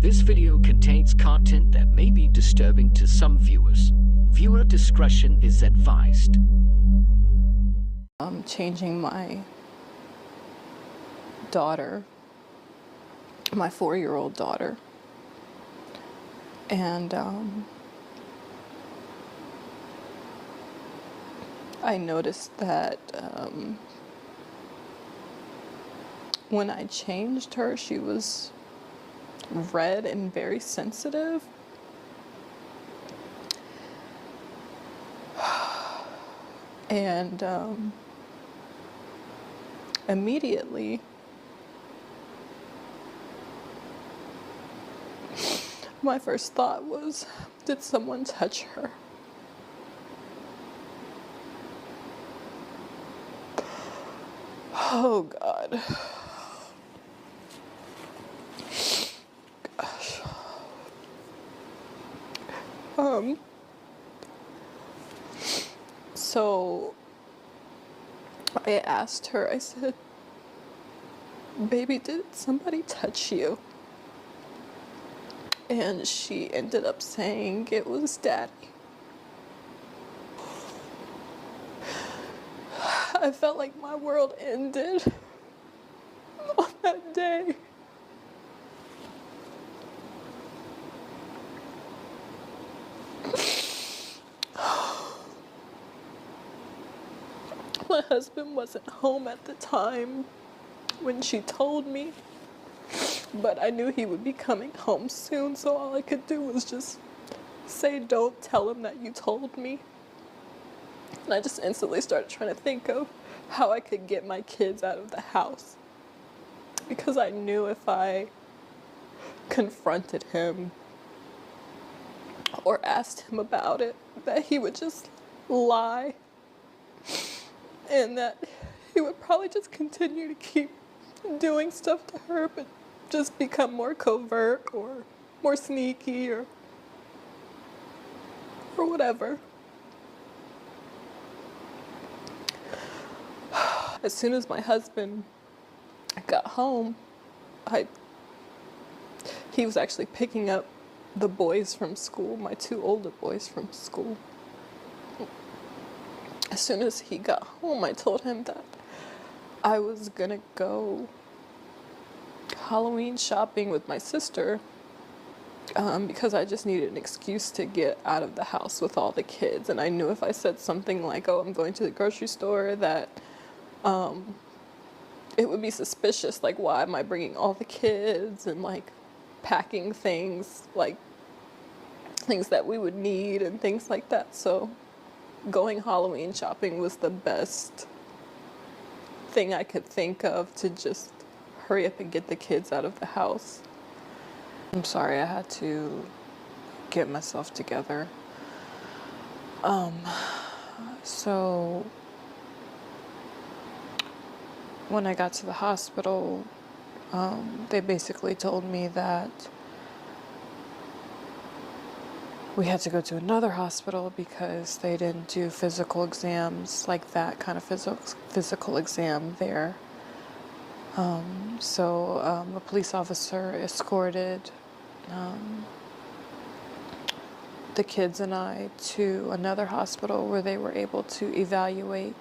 This video contains content that may be disturbing to some viewers. Viewer discretion is advised. Changing my daughter, my 4-year-old daughter, and I noticed that when I changed her, she was red and very sensitive. And immediately my first thought was, did someone touch her? Oh God. Gosh. So I asked her, I said, baby, did somebody touch you? And she ended up saying it was Daddy. I felt like my world ended on that day. My husband wasn't home at the time when she told me, but I knew he would be coming home soon, so all I could do was just say, don't tell him that you told me. And I just instantly started trying to think of how I could get my kids out of the house, because I knew if I confronted him or asked him about it, that he would just lie, and that he would probably just continue to keep doing stuff to her, but just become more covert or more sneaky or whatever. As soon as my husband got home, he was actually picking up the boys from school, my 2 older boys from school. As soon as he got home, I told him that I was gonna go Halloween shopping with my sister, because I just needed an excuse to get out of the house with all the kids. And I knew if I said something like, oh, I'm going to the grocery store, that it would be suspicious. Like, why am I bringing all the kids and like packing things, like things that we would need and things like that. So going Halloween shopping was the best thing I could think of to just hurry up and get the kids out of the house. I'm sorry, I had to get myself together. So when I got to the hospital, they basically told me that we had to go to another hospital because they didn't do physical exams, like that kind of physical exam there. So a police officer escorted the kids and I to another hospital where they were able to evaluate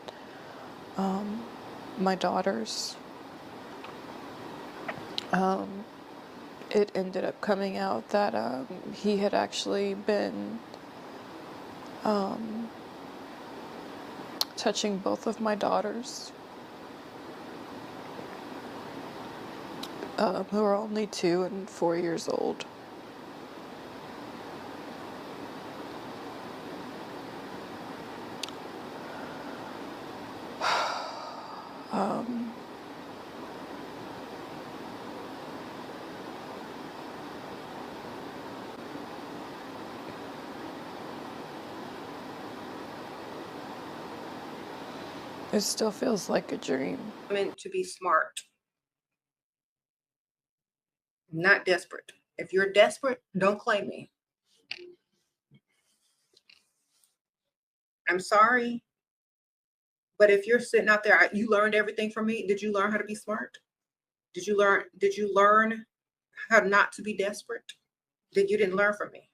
my daughters. It ended up coming out that he had actually been touching both of my daughters, who are only 2 and 4 years old. It still feels like a dream. Meant to be smart, not desperate. If you're desperate, don't claim me. I'm sorry, but if you're sitting out there, you learned everything from me. Did you learn how to be smart? Did you learn how not to be desperate, then you didn't learn from me.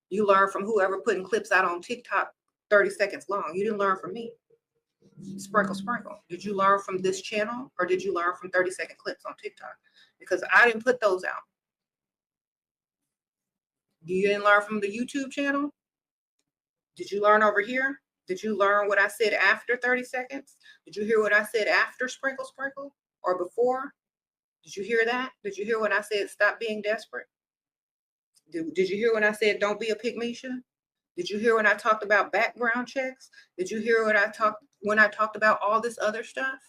You learned from whoever putting clips out on TikTok 30 seconds long. You didn't learn from me. Sprinkle, sprinkle. Did you learn from this channel, or did you learn from 30-second clips on TikTok? Because I didn't put those out. You didn't learn from the YouTube channel? Did you learn over here? Did you learn what I said after 30 seconds? Did you hear what I said after sprinkle, sprinkle, or before? Did you hear that? Did you hear when I said stop being desperate? Did you hear when I said don't be a pygmisha? Did you hear when I talked about background checks? Did you hear when I talked about all this other stuff?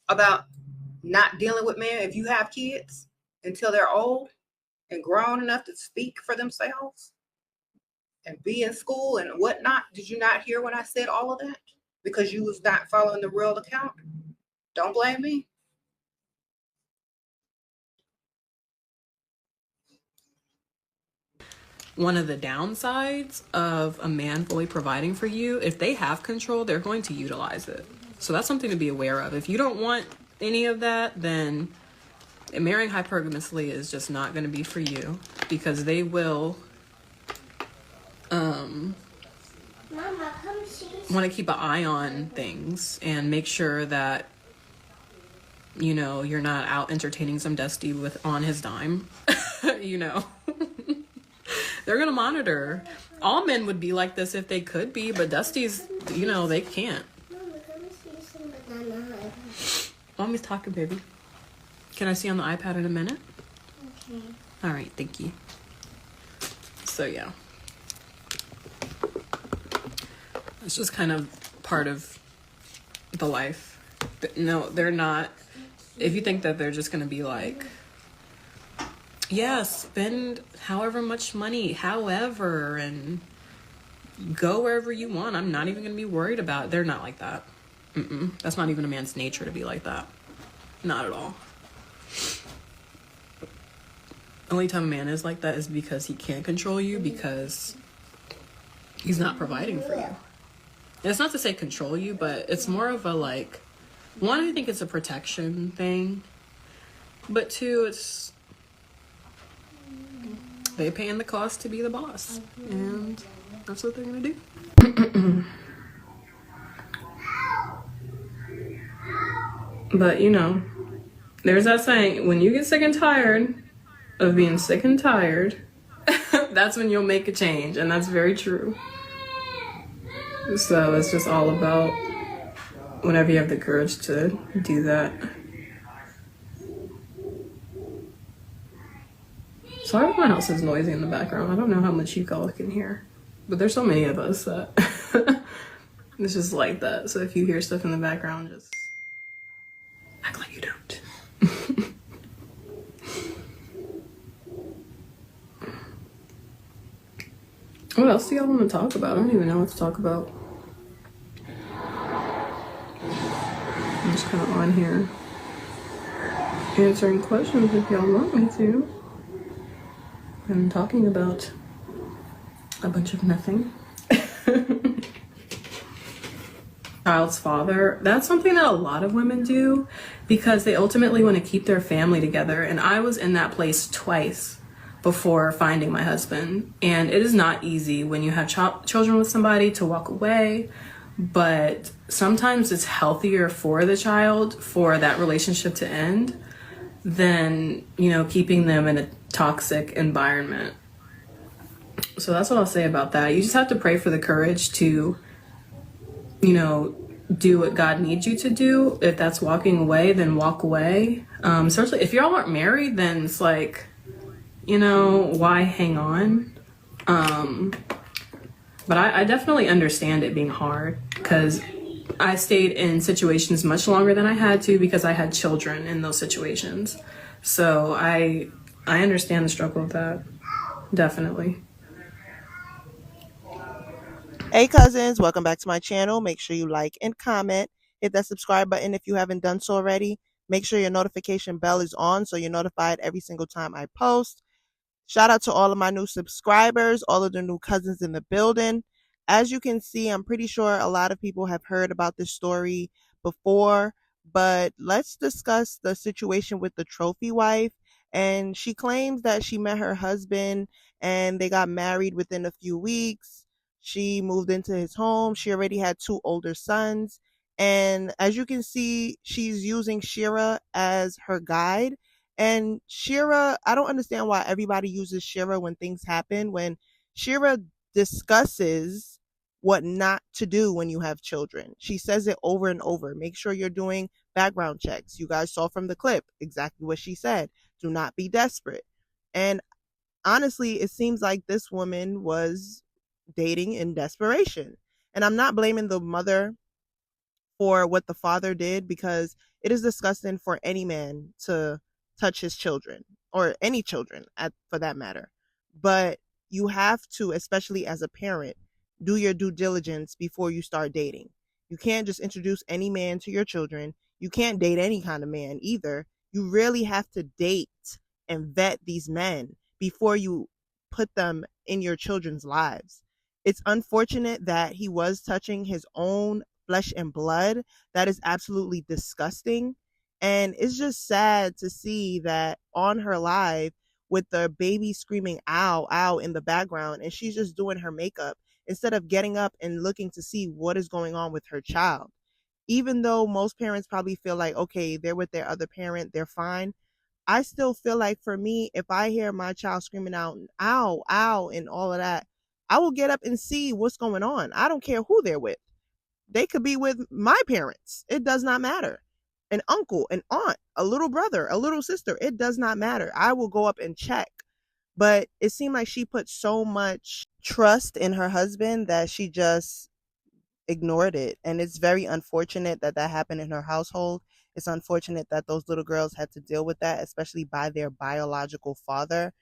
About not dealing with men if you have kids until they're old and grown enough to speak for themselves and be in school and whatnot. Did you not hear when I said all of that? Because you was not following the real account? Don't blame me. One of the downsides of a man fully providing for you, if they have control, they're going to utilize it. So that's something to be aware of. If you don't want any of that, then marrying hypergamously is just not going to be for you, because they will want to keep an eye on things and make sure that, you know, you're not out entertaining some Dusty on his dime. You know. They're going to monitor. All men would be like this if they could be, but Dusty's, you know, they can't. Mommy's talking, baby. Can I see on the iPad in a minute? Okay. All right, thank you. So, yeah. It's just kind of part of the life. But no, they're not. If you think that they're just going to be like, yeah, spend however much money, however, and go wherever you want. I'm not even going to be worried about it. They're not like that. That's not even a man's nature to be like that. Not at all. Only time a man is like that is because he can't control you, because he's not providing for you. And it's not to say control you, but it's more of a like, one, I think it's a protection thing. But two, it's they paying the cost to be the boss, and that's what they're gonna do. But you know, there's that saying, when you get sick and tired of being sick and tired, that's when you'll make a change, and that's very true. So it's just all about whenever you have the courage to do that. Sorry if my house is noisy in the background. I don't know how much you all can hear, but there's so many of us that it's just like that. So if you hear stuff in the background, just act like you don't. What else do y'all want to talk about? I don't even know what to talk about. I'm just kind of on here answering questions if y'all want me to. I'm talking about a bunch of nothing. Child's father, that's something that a lot of women do because they ultimately want to keep their family together. And I was in that place twice before finding my husband. And it is not easy when you have children with somebody to walk away. But sometimes it's healthier for the child for that relationship to end than, you know, keeping them in a toxic environment. So that's what I'll say about that. You just have to pray for the courage to, you know, do what God needs you to do. If that's walking away, then walk away. Especially if y'all aren't married, then it's like, you know, why hang on? But I definitely understand it being hard because I stayed in situations much longer than I had to because I had children in those situations. So I understand the struggle of that, definitely. Hey cousins, welcome back to my channel. Make sure you like and comment. Hit that subscribe button if you haven't done so already. Make sure your notification bell is on so you're notified every single time I post. Shout out to all of my new subscribers, all of the new cousins in the building. As you can see, I'm pretty sure a lot of people have heard about this story before, But let's discuss the situation with the trophy wife. And she claims that she met her husband and they got married within a few weeks. She moved into his home. She already had two older sons. And as you can see, she's using Shera as her guide. And Shera, I don't understand why everybody uses Shera when things happen, when Shera discusses what not to do when you have children. She says it over and over. Make sure you're doing background checks. You guys saw from the clip exactly what she said. Do not be desperate. And honestly, it seems like this woman was dating in desperation. And I'm not blaming the mother for what the father did, because it is disgusting for any man to touch his children, or any children for that matter. But you have to, especially as a parent, do your due diligence before you start dating. You can't just introduce any man to your children. You can't date any kind of man either. You really have to date and vet these men before you put them in your children's lives. It's unfortunate that he was touching his own flesh and blood. That is absolutely disgusting. And it's just sad to see that on her live with the baby screaming ow, ow in the background, and she's just doing her makeup instead of getting up and looking to see what is going on with her child. Even though most parents probably feel like, okay, they're with their other parent, they're fine. I still feel like, for me, if I hear my child screaming out, ow, ow, and all of that, I will get up and see what's going on. I don't care who they're with. They could be with my parents. It does not matter. An uncle, an aunt, a little brother, a little sister. It does not matter. I will go up and check. But it seemed like she put so much trust in her husband that she just ignored it. And it's very unfortunate that that happened in her household. It's unfortunate that those little girls had to deal with that, especially by their biological father.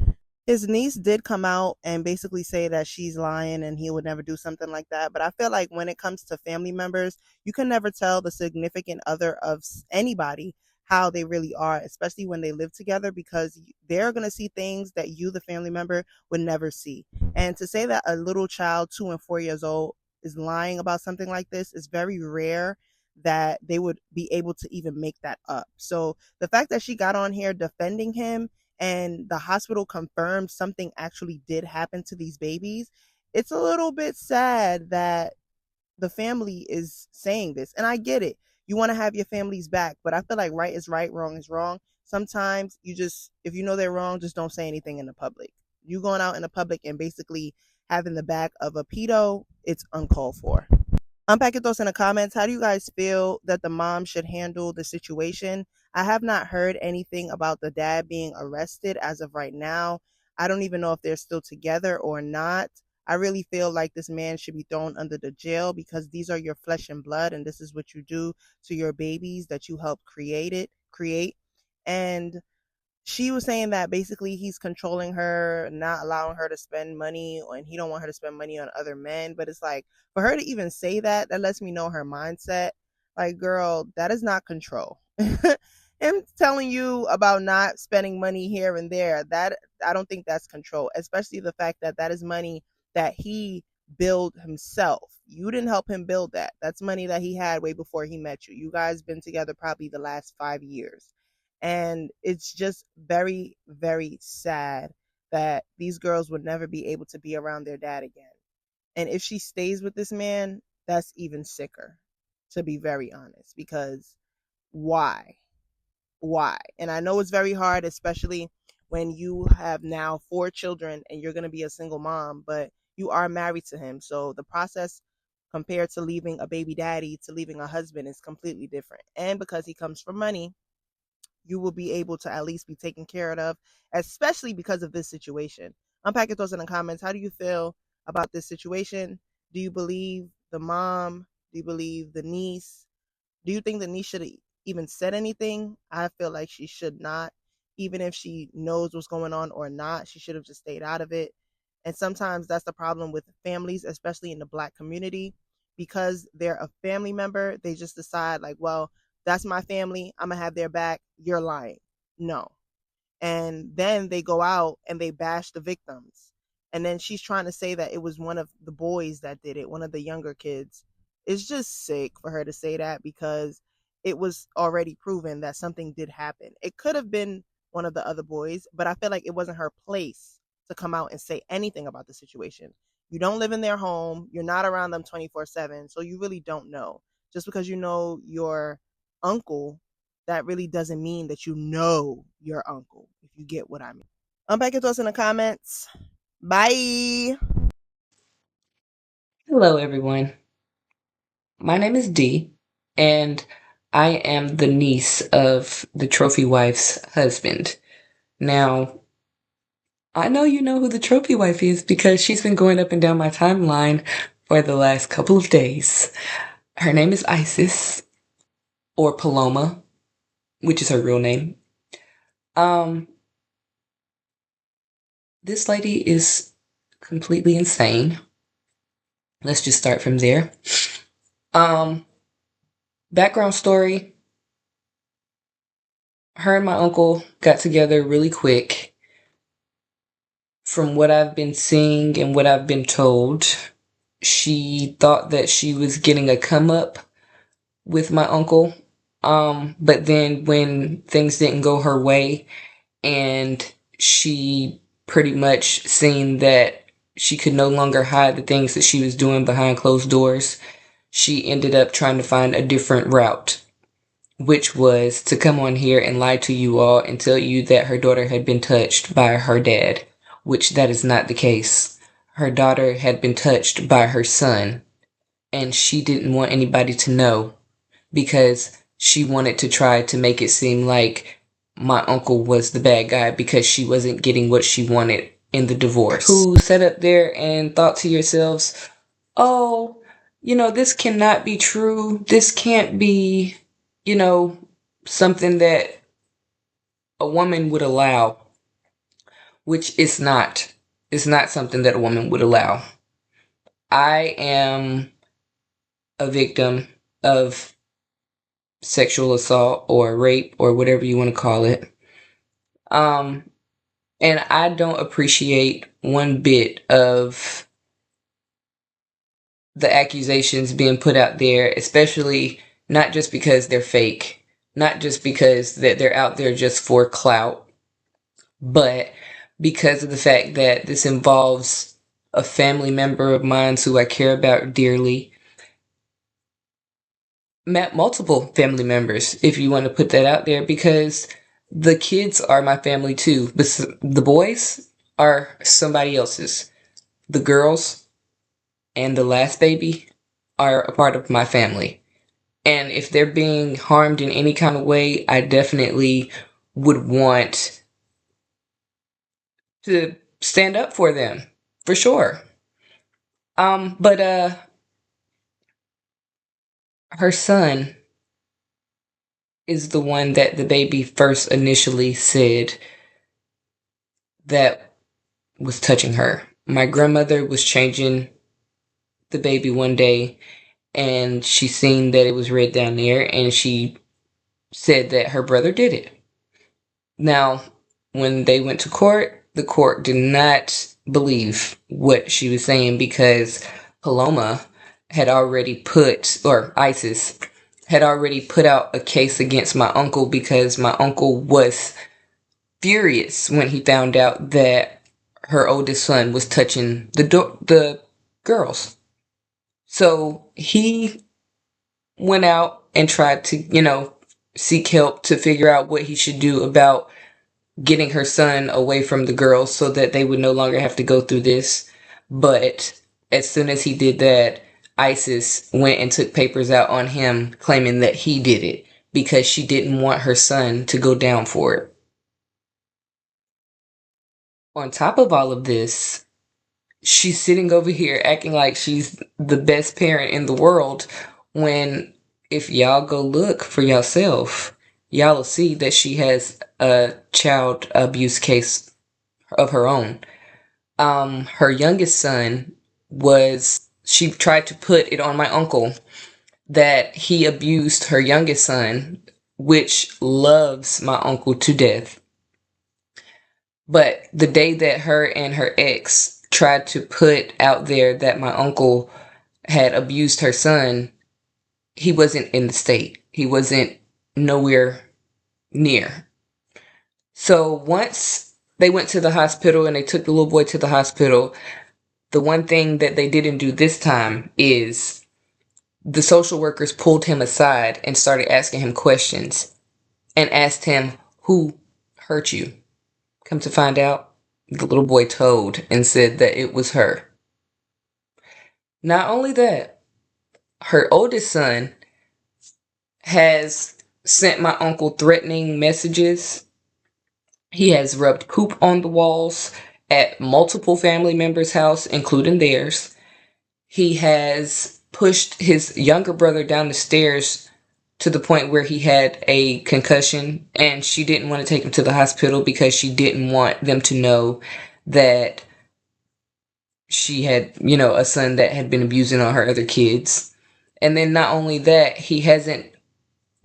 His niece did come out and basically say that she's lying and he would never do something like that. But I feel like when it comes to family members, you can never tell the significant other of anybody how they really are, especially when they live together, because they're going to see things that you, the family member, would never see. And to say that a little child, 2 and 4 years old, is lying about something like this is very rare, that they would be able to even make that up. So the fact that she got on here defending him and the hospital confirmed something actually did happen to these babies, it's a little bit sad that the family is saying this. And I get it. You want to have your families back, but I feel like right is right, wrong is wrong. Sometimes you just, if you know they're wrong, just don't say anything in the public. You going out in the public and basically having the back of a pedo, it's uncalled for. Unpack your thoughts in the comments. How do you guys feel that the mom should handle the situation? I have not heard anything about the dad being arrested as of right now. I don't even know if they're still together or not. I really feel like this man should be thrown under the jail, because these are your flesh and blood, and this is what you do to your babies that you helped create. And she was saying that basically he's controlling her, not allowing her to spend money, and he don't want her to spend money on other men. But it's like, for her to even say that, that lets me know her mindset. Like, girl, that is not control. Him telling you about not spending money here and there, that I don't think that's control, especially the fact that that is money that he built himself. You didn't help him build that. That's money that he had way before he met you. You guys been together probably the last 5 years. And it's just very, very sad that these girls would never be able to be around their dad again. And if she stays with this man, that's even sicker, to be very honest, because why? Why? And I know it's very hard, especially when you have now 4 children and you're going to be a single mom, but you are married to him. So the process compared to leaving a baby daddy to leaving a husband is completely different. And because he comes from money, you will be able to at least be taken care of, especially because of this situation. Unpack your thoughts in the comments. How do you feel about this situation? Do you believe the mom? Do you believe the niece? Do you think the niece should have even said anything? I feel like she should not. Even if she knows what's going on or not, she should have just stayed out of it. And sometimes that's the problem with families, especially in the Black community, because they're a family member. They just decide like, well, that's my family, I'm gonna have their back, you're lying. No. And then they go out and they bash the victims. And then she's trying to say that it was one of the boys that did it, one of the younger kids. It's just sick for her to say that, because it was already proven that something did happen. It could have been one of the other boys, but I feel like it wasn't her place to come out and say anything about the situation. You don't live in their home, you're not around them 24/7, so you really don't know. Just because you know your uncle, that really doesn't mean that you know your uncle, if you get what I mean. Unpack your thoughts in the comments. Bye. Hello, everyone. My name is Dee, and I am the niece of the trophy wife's husband. Now, I know you know who the trophy wife is because she's been going up and down my timeline for the last couple of days. Her name is Isis, or Paloma, which is her real name. This lady is completely insane. Let's just start from there. Background story. Her and my uncle got together really quick. From what I've been seeing and what I've been told, she thought that she was getting a come up with my uncle. But then when things didn't go her way and she pretty much seen that she could no longer hide the things that she was doing behind closed doors, she ended up trying to find a different route, which was to come on here and lie to you all and tell you that her daughter had been touched by her dad, which that is not the case. Her daughter had been touched by her son, and she didn't want anybody to know because she wanted to try to make it seem like my uncle was the bad guy because she wasn't getting what she wanted in the divorce. Who sat up there and thought to yourselves, oh, this cannot be true. This can't be, something that a woman would allow, which it's not. It's not something that a woman would allow. I am a victim of sexual assault or rape or whatever you want to call it. And I don't appreciate one bit of the accusations being put out there, especially not just because they're fake, not just because that they're out there just for clout, but because of the fact that this involves a family member of mine who I care about dearly. Multiple family members, if you want to put that out there, because the kids are my family too. The boys are somebody else's. The girls and the last baby are a part of my family. And if they're being harmed in any kind of way, I definitely would want to stand up for them, for sure. But her son is the one that the baby first initially said that was touching her. My grandmother was changing the baby one day and she seen that it was red down there and she said that her brother did it. Now, when they went to court, the court did not believe what she was saying because Paloma had already Isis had already put out a case against my uncle because my uncle was furious when he found out that her oldest son was touching the girls. So he went out and tried to, seek help to figure out what he should do about getting her son away from the girls so that they would no longer have to go through this. But as soon as he did that, Isis went and took papers out on him claiming that he did it because she didn't want her son to go down for it. On top of all of this, she's sitting over here acting like she's the best parent in the world when if y'all go look for yourself, y'all will see that she has a child abuse case of her own. Her youngest son she tried to put it on my uncle that he abused her youngest son, which loves my uncle to death. But the day that her and her ex tried to put out there that my uncle had abused her son, he wasn't in the state. He wasn't nowhere near. So once they went to the hospital and they took the little boy to the hospital, the one thing that they didn't do this time is the social workers pulled him aside and started asking him questions and asked him, who hurt you? Come to find out, the little boy told and said that it was her. Not only that, her oldest son has sent my uncle threatening messages. He has rubbed poop on the walls at multiple family members' house, including theirs. He has pushed his younger brother down the stairs to the point where he had a concussion, and she didn't want to take him to the hospital because she didn't want them to know that she had, a son that had been abusing on her other kids. And then not only that, he hasn't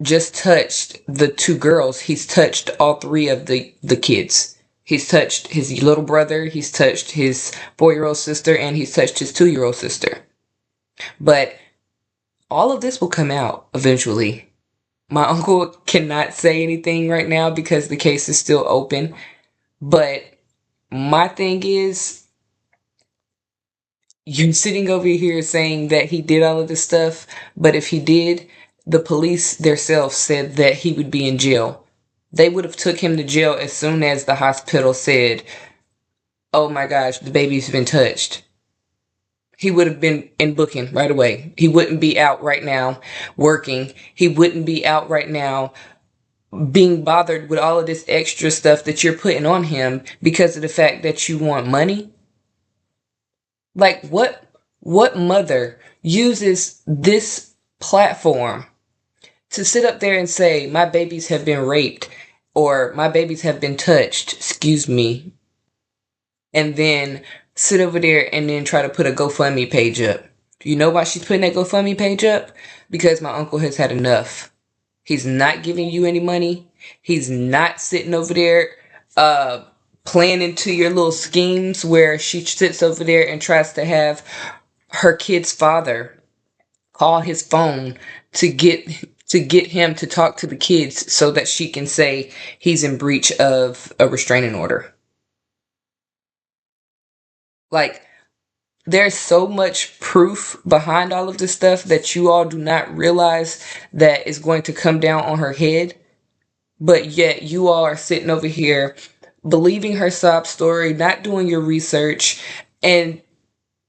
just touched the two girls, he's touched all three of the kids. He's touched his little brother, he's touched his 4-year-old sister, and he's touched his 2-year-old sister. But all of this will come out eventually. My uncle cannot say anything right now because the case is still open. But my thing is, you sitting over here saying that he did all of this stuff, but if he did, the police themselves said that he would be in jail. They would have took him to jail as soon as the hospital said, oh my gosh, the baby's been touched. He would have been in booking right away. He wouldn't be out right now working. He wouldn't be out right now being bothered with all of this extra stuff that you're putting on him because of the fact that you want money. Like, what mother uses this platform to sit up there and say, my babies have been raped or my babies have been touched, excuse me, and then sit over there and then try to put a GoFundMe page up? You know why she's putting that GoFundMe page up? Because my uncle has had enough. He's not giving you any money. He's not sitting over there playing into your little schemes where she sits over there and tries to have her kid's father call his phone to get him to talk to the kids so that she can say he's in breach of a restraining order. Like, there's so much proof behind all of this stuff that you all do not realize that is going to come down on her head. But yet you all are sitting over here believing her sob story, not doing your research, and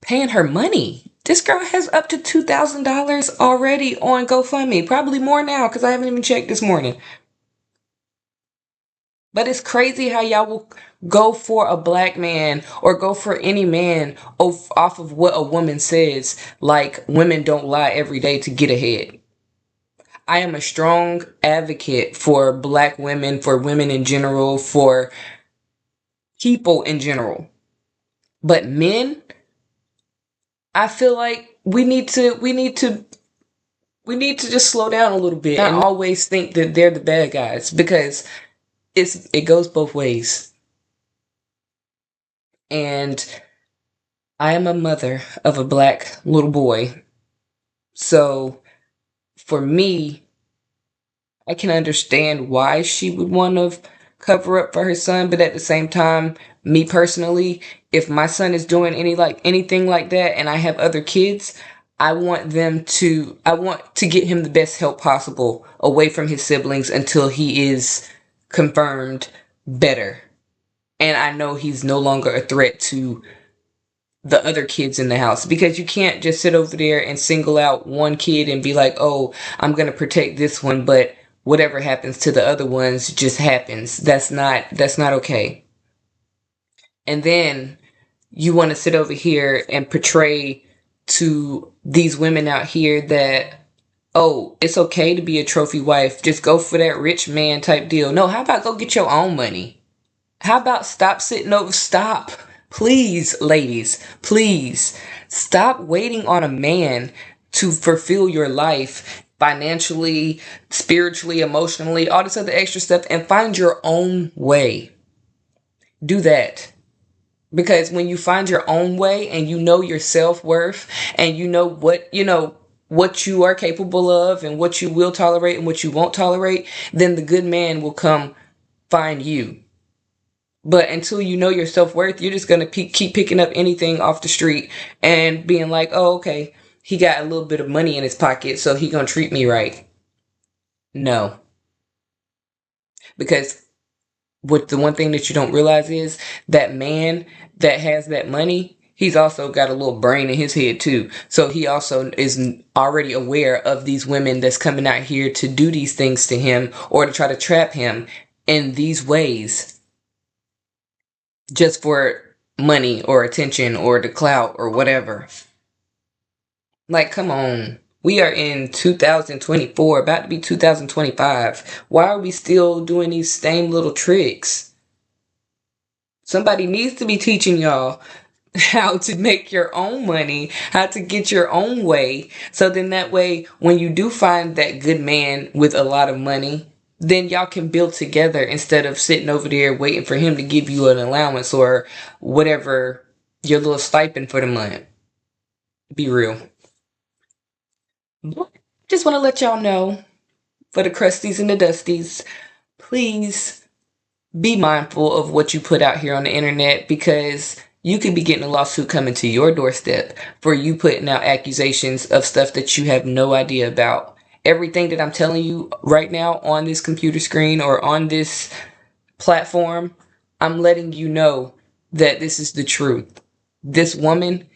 paying her money. This girl has up to $2,000 already on GoFundMe. Probably more now because I haven't even checked this morning. But it's crazy how y'all will go for a black man or go for any man off of what a woman says, like women don't lie every day to get ahead. I am a strong advocate for black women, for women in general, for people in general. But men, I feel like we need to just slow down a little bit and always think that they're the bad guys, because it goes both ways. And I am a mother of a black little boy. So for me, I can understand why she would want to cover up for her son, but at the same time, me personally, if my son is doing anything like that and I have other kids, I want to get him the best help possible away from his siblings until he is confirmed better. And I know he's no longer a threat to the other kids in the house, because you can't just sit over there and single out one kid and be like, oh, I'm going to protect this one, but whatever happens to the other ones just happens. That's not okay. And then you want to sit over here and portray to these women out here that, oh, it's okay to be a trophy wife. Just go for that rich man type deal. No, how about go get your own money? How about stop. Please, ladies, please stop waiting on a man to fulfill your life financially, spiritually, emotionally, all this other extra stuff, and find your own way. Do that. Because when you find your own way and you know your self-worth and you know what you are capable of and what you will tolerate and what you won't tolerate, then the good man will come find you. But until you know your self-worth, you're just going to keep picking up anything off the street and being like, oh, okay, he got a little bit of money in his pocket, so he going to treat me right. No. Because what the one thing that you don't realize is that man that has that money, he's also got a little brain in his head too. So he also is already aware of these women that's coming out here to do these things to him or to try to trap him in these ways just for money or attention or the clout or whatever. Like, come on. We are in 2024, about to be 2025. Why are we still doing these same little tricks? Somebody needs to be teaching y'all how to make your own money, how to get your own way. So then that way, when you do find that good man with a lot of money, then y'all can build together instead of sitting over there waiting for him to give you an allowance or whatever, your little stipend for the month. Be real. Just want to let y'all know, for the crusties and the dusties, please be mindful of what you put out here on the internet, because you could be getting a lawsuit coming to your doorstep for you putting out accusations of stuff that you have no idea about. Everything that I'm telling you right now on this computer screen or on this platform, I'm letting you know that this is the truth. This woman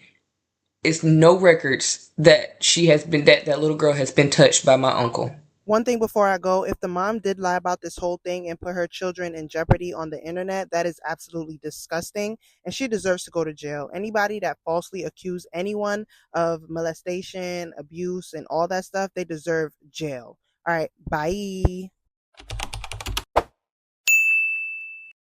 is no records that she has been, that little girl has been touched by my uncle. One thing before I go, if the mom did lie about this whole thing and put her children in jeopardy on the internet, that is absolutely disgusting, and she deserves to go to jail. Anybody that falsely accused anyone of molestation, abuse, and all that stuff, they deserve jail. All right, bye.